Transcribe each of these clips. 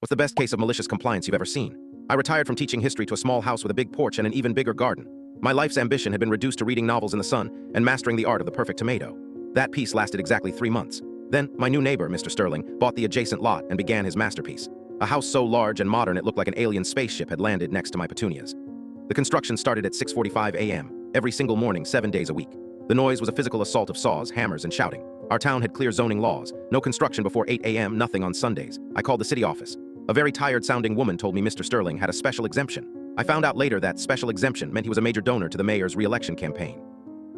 What's the best case of malicious compliance you've ever seen? I retired from teaching history to a small house with a big porch and an even bigger garden. My life's ambition had been reduced to reading novels in the sun and mastering the art of the perfect tomato. That piece lasted exactly 3 months. Then, my new neighbor, Mr. Sterling, bought the adjacent lot and began his masterpiece. A house so large and modern it looked like an alien spaceship had landed next to my petunias. The construction started at 6:45 a.m., every single morning, 7 days a week. The noise was a physical assault of saws, hammers, and shouting. Our town had clear zoning laws. No construction before 8 a.m., nothing on Sundays. I called the city office. A very tired-sounding woman told me Mr. Sterling had a special exemption. I found out later that special exemption meant he was a major donor to the mayor's re-election campaign.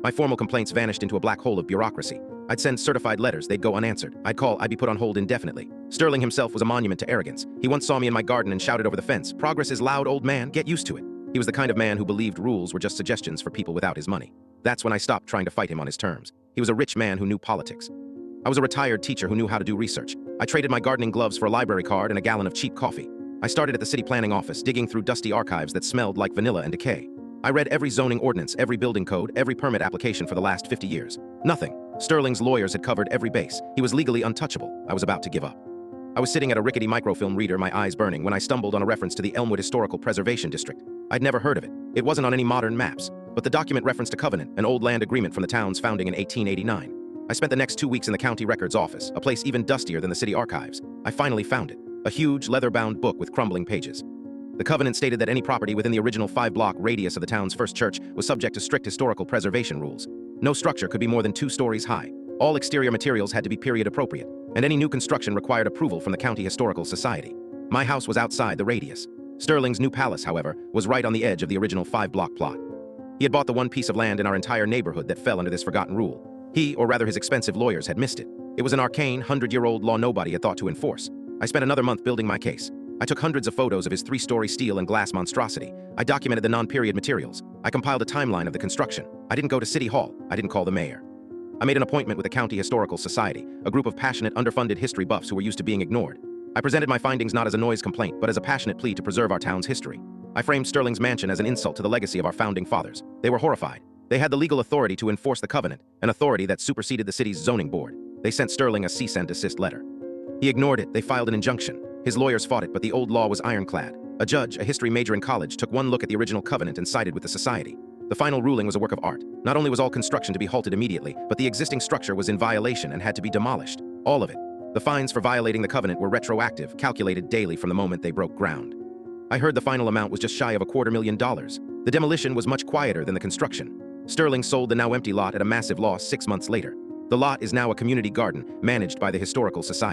My formal complaints vanished into a black hole of bureaucracy. I'd send certified letters, they'd go unanswered. I'd call, I'd be put on hold indefinitely. Sterling himself was a monument to arrogance. He once saw me in my garden and shouted over the fence, "Progress is loud, old man, get used to it." He was the kind of man who believed rules were just suggestions for people without his money. That's when I stopped trying to fight him on his terms. He was a rich man who knew politics. I was a retired teacher who knew how to do research. I traded my gardening gloves for a library card and a gallon of cheap coffee. I started at the city planning office, digging through dusty archives that smelled like vanilla and decay. I read every zoning ordinance, every building code, every permit application for the last 50 years. Nothing. Sterling's lawyers had covered every base. He was legally untouchable. I was about to give up. I was sitting at a rickety microfilm reader, my eyes burning, when I stumbled on a reference to the Elmwood Historical Preservation District. I'd never heard of it. It wasn't on any modern maps, but the document referenced a covenant, an old land agreement from the town's founding in 1889. I spent the next 2 weeks in the county records office, a place even dustier than the city archives. I finally found it, a huge leather-bound book with crumbling pages. The covenant stated that any property within the original 5-block radius of the town's first church was subject to strict historical preservation rules. No structure could be more than 2 stories high. All exterior materials had to be period appropriate, and any new construction required approval from the County Historical Society. My house was outside the radius. Sterling's new palace, however, was right on the edge of the original 5-block plot. He had bought the one piece of land in our entire neighborhood that fell under this forgotten rule. He, or rather his expensive lawyers, had missed it. It was an arcane, 100-year-old law nobody had thought to enforce. I spent another month building my case. I took hundreds of photos of his 3-story steel and glass monstrosity. I documented the non-period materials. I compiled a timeline of the construction. I didn't go to City Hall. I didn't call the mayor. I made an appointment with the County Historical Society, a group of passionate, underfunded history buffs who were used to being ignored. I presented my findings not as a noise complaint, but as a passionate plea to preserve our town's history. I framed Sterling's mansion as an insult to the legacy of our founding fathers. They were horrified. They had the legal authority to enforce the covenant, an authority that superseded the city's zoning board. They sent Sterling a cease and desist letter. He ignored it. They filed an injunction. His lawyers fought it, but the old law was ironclad. A judge, a history major in college, took one look at the original covenant and sided with the society. The final ruling was a work of art. Not only was all construction to be halted immediately, but the existing structure was in violation and had to be demolished. All of it. The fines for violating the covenant were retroactive, calculated daily from the moment they broke ground. I heard the final amount was just shy of $250,000. The demolition was much quieter than the construction. Sterling sold the now empty lot at a massive loss 6 months later. The lot is now a community garden managed by the Historical Society.